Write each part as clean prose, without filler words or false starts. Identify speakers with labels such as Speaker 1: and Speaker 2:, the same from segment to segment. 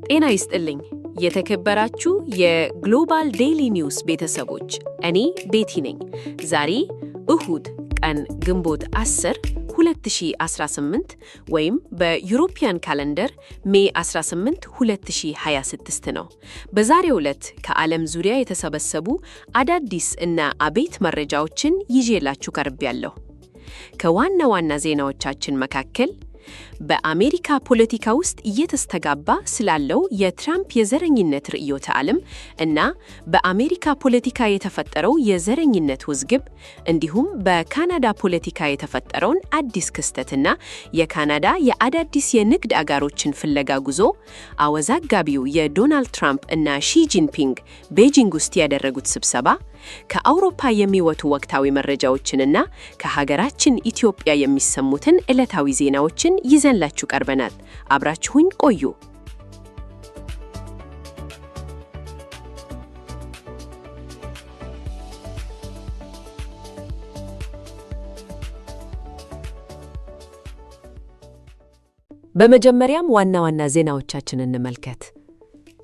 Speaker 1: ጤና ይስጥልኝ የተከበራችሁ የግሎባል ዴይሊ ኒውስ ቤተሰቦች፣ እኔ ቤቲ ነኝ። ዛሬ እሁድ ቀን ግንቦት 10 2018 ወይም በዩሮፒያን ካሌንደር ሜይ 18 2026 ነው። በዛሬው ዕለት ከዓለም ዙሪያ የተሰበሰቡ አዳዲስ እና አበይት መረጃዎችን ይዤላችሁ ቀርቤያለሁ። ከዋና ዋና ዜናዎቻችን መካከል በአሜሪካ ፖለቲካ ውስጥ እየተስተጋባ ስላለው የትራምፕ የዘረኝነት ርዕዮተ ዓለም እና በአሜሪካ ፖለቲካ የተፈጠረው የዘረኝነት ውዝግብ፣ እንዲሁም በካናዳ ፖለቲካ የተፈጠረውን አዲስ ክስተትና የካናዳ የአዳዲስ የንግድ አጋሮችን ፍለጋ ጉዞ፣ አወዛጋቢው የዶናልድ ትራምፕ እና ሺ ጂንፒንግ ቤጂንግ ውስጥ ያደረጉት ስብሰባ፣ ከአውሮፓ የሚወጡ ወቅታዊ መረጃዎችንና ከሀገራችን ኢትዮጵያ የሚሰሙትን ዕለታዊ ዜናዎችን ይዘንላችሁ ቀርበናል። አብራችሁኝ ቆዩ። በመጀመሪያም ዋና ዋና ዜናዎቻችንን እንመልከት።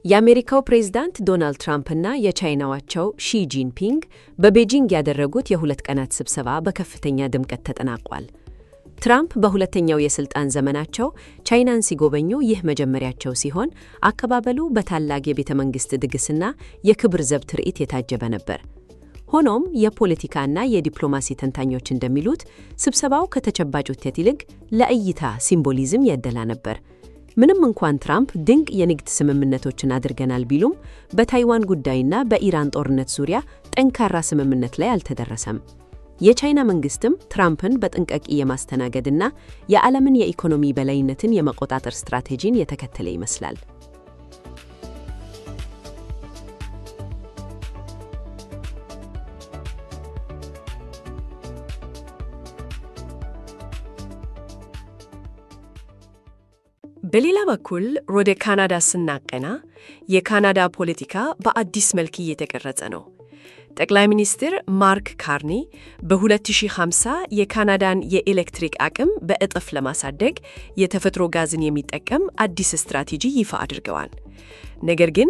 Speaker 1: የአሜሪካው ፕሬዝዳንት ዶናልድ ትራምፕ እና የቻይናዋቸው ሺ ጂንፒንግ በቤጂንግ ያደረጉት የሁለት ቀናት ስብሰባ በከፍተኛ ድምቀት ተጠናቋል። ትራምፕ በሁለተኛው የስልጣን ዘመናቸው ቻይናን ሲጎበኙ ይህ መጀመሪያቸው ሲሆን አቀባበሉ በታላቅ የቤተ መንግሥት ድግስና የክብር ዘብ ትርኢት የታጀበ ነበር። ሆኖም የፖለቲካና የዲፕሎማሲ ተንታኞች እንደሚሉት ስብሰባው ከተጨባጭ ውጤት ይልቅ ለእይታ ሲምቦሊዝም ያደላ ነበር። ምንም እንኳን ትራምፕ ድንቅ የንግድ ስምምነቶችን አድርገናል ቢሉም በታይዋን ጉዳይና በኢራን ጦርነት ዙሪያ ጠንካራ ስምምነት ላይ አልተደረሰም። የቻይና መንግስትም ትራምፕን በጥንቃቄ የማስተናገድና የዓለምን የኢኮኖሚ በላይነትን የመቆጣጠር ስትራቴጂን የተከተለ ይመስላል። በሌላ በኩል ወደ ካናዳ ስናቀና የካናዳ ፖለቲካ በአዲስ መልክ እየተቀረጸ ነው። ጠቅላይ ሚኒስትር ማርክ ካርኒ በ2050 የካናዳን የኤሌክትሪክ አቅም በእጥፍ ለማሳደግ የተፈጥሮ ጋዝን የሚጠቀም አዲስ ስትራቴጂ ይፋ አድርገዋል። ነገር ግን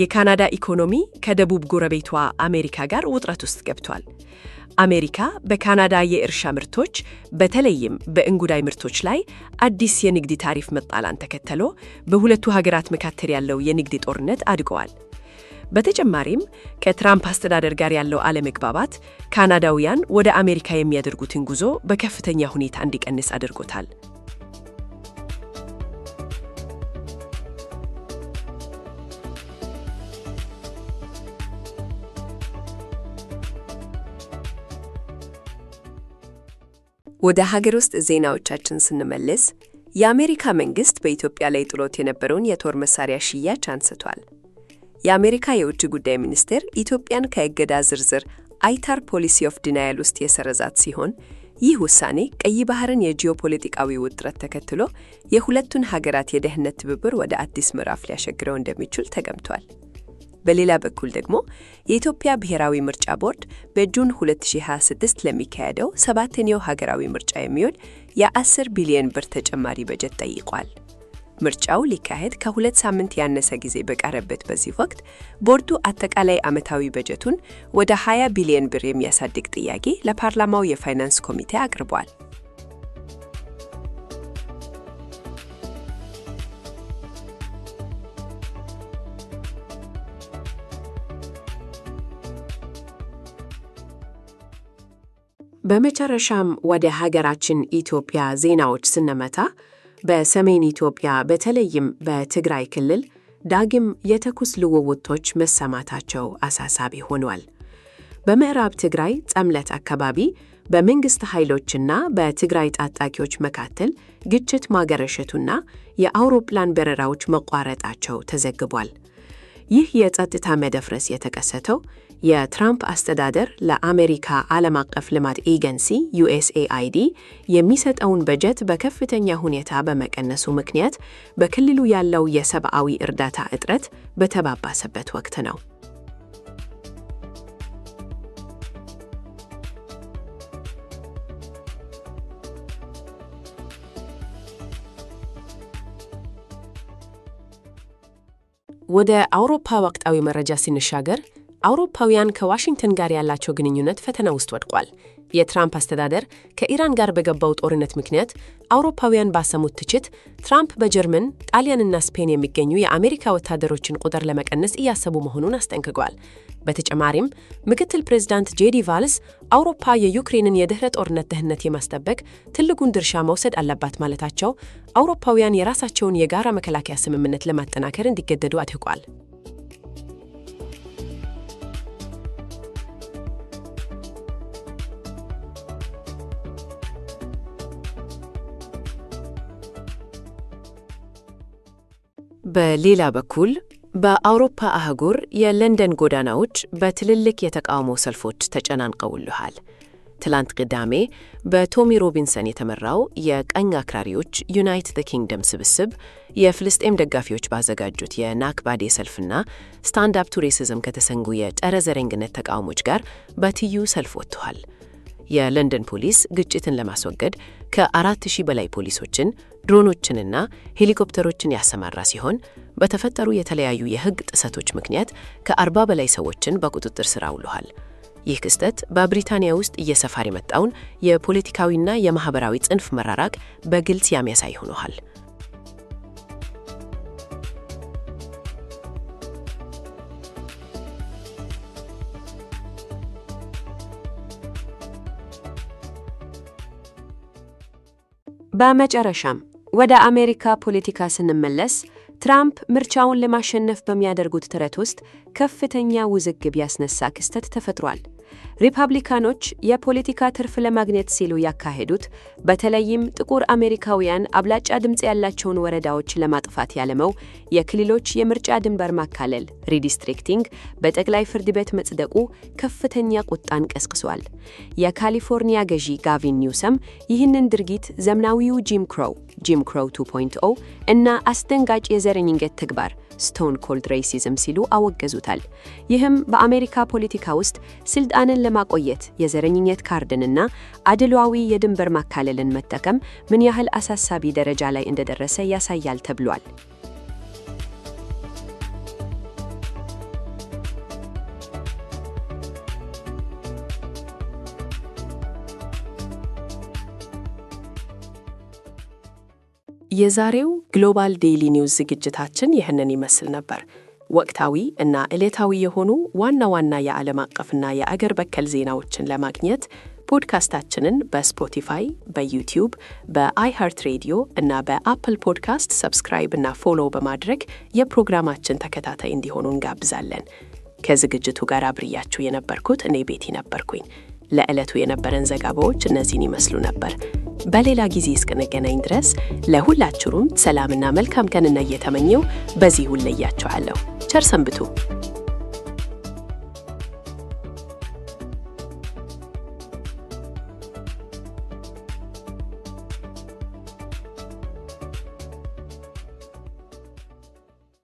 Speaker 1: የካናዳ ኢኮኖሚ ከደቡብ ጎረቤቷ አሜሪካ ጋር ውጥረት ውስጥ ገብቷል። አሜሪካ በካናዳ የእርሻ ምርቶች በተለይም በእንጉዳይ ምርቶች ላይ አዲስ የንግድ ታሪፍ መጣላን ተከትሎ በሁለቱ ሀገራት መካከል ያለው የንግድ ጦርነት አድገዋል። በተጨማሪም ከትራምፕ አስተዳደር ጋር ያለው አለመግባባት ካናዳውያን ወደ አሜሪካ የሚያደርጉትን ጉዞ በከፍተኛ ሁኔታ እንዲቀንስ አድርጎታል። ወደ ሀገር ውስጥ ዜናዎቻችን ስንመለስ የአሜሪካ መንግስት በኢትዮጵያ ላይ ጥሎት የነበረውን የጦር መሳሪያ ሽያጭ አንስቷል። የአሜሪካ የውጭ ጉዳይ ሚኒስቴር ኢትዮጵያን ከእገዳ ዝርዝር አይታር ፖሊሲ ኦፍ ዲናያል ውስጥ የሰረዛት ሲሆን ይህ ውሳኔ ቀይ ባህርን የጂኦፖለቲካዊ ውጥረት ተከትሎ የሁለቱን ሀገራት የደህንነት ትብብር ወደ አዲስ ምዕራፍ ሊያሸግረው እንደሚችል ተገምቷል። በሌላ በኩል ደግሞ የኢትዮጵያ ብሔራዊ ምርጫ ቦርድ በጁን 2026 ለሚካሄደው ሰባተኛው ሀገራዊ ምርጫ የሚውል የ10 ቢሊዮን ብር ተጨማሪ በጀት ጠይቋል። ምርጫው ሊካሄድ ከ2 ሳምንት ያነሰ ጊዜ በቀረበት በዚህ ወቅት ቦርዱ አጠቃላይ ዓመታዊ በጀቱን ወደ 20 ቢሊዮን ብር የሚያሳድግ ጥያቄ ለፓርላማው የፋይናንስ ኮሚቴ አቅርቧል። በመጨረሻም ወደ ሀገራችን ኢትዮጵያ ዜናዎች ስንመታ በሰሜን ኢትዮጵያ በተለይም በትግራይ ክልል ዳግም የተኩስ ልውውጦች መሰማታቸው አሳሳቢ ሆኗል። በምዕራብ ትግራይ ጸምለት አካባቢ በመንግስት ኃይሎችና በትግራይ ታጣቂዎች መካከል ግጭት ማገረሸቱና የአውሮፕላን በረራዎች መቋረጣቸው ተዘግቧል። ይህ የጸጥታ መደፍረስ የተከሰተው የትራምፕ አስተዳደር ለአሜሪካ ዓለም አቀፍ ልማት ኤጀንሲ USAID የሚሰጠውን በጀት በከፍተኛ ሁኔታ በመቀነሱ ምክንያት በክልሉ ያለው የሰብአዊ እርዳታ እጥረት በተባባሰበት ወቅት ነው።
Speaker 2: ወደ አውሮፓ ወቅታዊ መረጃ ሲንሻገር አውሮፓውያን ከዋሽንግተን ጋር ያላቸው ግንኙነት ፈተና ውስጥ ወድቋል። የትራምፕ አስተዳደር ከኢራን ጋር በገባው ጦርነት ምክንያት አውሮፓውያን ባሰሙት ትችት ትራምፕ በጀርመን፣ ጣሊያንና ስፔን የሚገኙ የአሜሪካ ወታደሮችን ቁጥር ለመቀነስ እያሰቡ መሆኑን አስጠንቅቋል። በተጨማሪም ምክትል ፕሬዝዳንት ጄዲ ቫንስ አውሮፓ የዩክሬንን የድህረ ጦርነት ደህንነት የማስጠበቅ ትልቁን ድርሻ መውሰድ አለባት ማለታቸው አውሮፓውያን የራሳቸውን የጋራ መከላከያ ስምምነት ለማጠናከር እንዲገደዱ አድርጓል።
Speaker 1: በሌላ በኩል በአውሮፓ አህጉር የለንደን ጎዳናዎች በትልልቅ የተቃውሞ ሰልፎች ተጨናንቀውልሃል። ትላንት ቅዳሜ በቶሚ ሮቢንሰን የተመራው የቀኝ አክራሪዎች ዩናይትድ ኪንግደም ስብስብ የፍልስጤም ደጋፊዎች ባዘጋጁት የናክባ ዴይ ሰልፍና ስታንድ አፕ ቱ ሬሲዝም ከተሰኙ የጸረ ዘረኝነት ተቃውሞች ጋር በትይዩ ሰልፍ ወጥተዋል። የለንደን ፖሊስ ግጭትን ለማስወገድ ከ4000 በላይ ፖሊሶችን፣ ድሮኖችንና ሄሊኮፕተሮችን ያሰማራ ሲሆን በተፈጠሩ የተለያዩ የሕግ ጥሰቶች ምክንያት ከ40 በላይ ሰዎችን በቁጥጥር ስር አውለዋል። ይህ ክስተት በብሪታንያ ውስጥ እየሰፋ የመጣውን የፖለቲካዊና የማህበራዊ ጽንፍ መራራቅ በግልጽ የሚያሳይ ሆኗል።
Speaker 3: በመጨረሻም ወደ አሜሪካ ፖለቲካ ስንመለስ ትራምፕ ምርጫውን ለማሸነፍ በሚያደርጉት ጥረት ውስጥ ከፍተኛ ውዝግብ ያስነሳ ክስተት ተፈጥሯል። ሪፐብሊካኖች የፖለቲካ ትርፍ ለማግኘት ሲሉ ያካሄዱት በተለይም ጥቁር አሜሪካውያን አብላጫ ድምጽ ያላቸውን ወረዳዎች ለማጥፋት ያለመው የክልሎች የምርጫ ድንበር ማካለል ሪዲስትሪክቲንግ በጠቅላይ ፍርድ ቤት መጽደቁ ከፍተኛ ቁጣን ቀስቅሷል። የካሊፎርኒያ ገዢ ጋቪን ኒውሰም ይህንን ድርጊት ዘመናዊው ጂም ክሮው 2.0 እና አስደንጋጭ የዘረኝነት ተግባር ስቶን ኮልድ ሬሲዝም ሲሉ አወገዙታል። ይህም በአሜሪካ ፖለቲካ ውስጥ ስልጣንን ለማቆየት የዘረኝነት ካርድንና አድሏዊ የድንበር ማካለልን መጠቀም ምን ያህል አሳሳቢ ደረጃ ላይ እንደደረሰ ያሳያል ተብሏል።
Speaker 2: የዛሬው ግሎባል ዴይሊ ኒውስ ዝግጅታችን ይህንን ይመስል ነበር። ወቅታዊ እና ዕለታዊ የሆኑ ዋና ዋና የዓለም አቀፍና የአገር በቀል ዜናዎችን ለማግኘት ፖድካስታችንን በስፖቲፋይ፣ በዩቲዩብ፣ በአይሃርት ሬዲዮ እና በአፕል ፖድካስት ሰብስክራይብ እና ፎሎው በማድረግ የፕሮግራማችን ተከታታይ እንዲሆኑ እንጋብዛለን። ከዝግጅቱ ጋር አብሬያችሁ የነበርኩት እኔ ቤቲ ነበርኩኝ። ለዕለቱ የነበረን ዘገባዎች እነዚህን ይመስሉ ነበር። በሌላ ጊዜ እስክንገናኝ ድረስ ለሁላችሁም ሰላምና መልካም ቀን እየተመኘው በዚሁ እለያችኋለሁ። ቸር ሰንብቱ።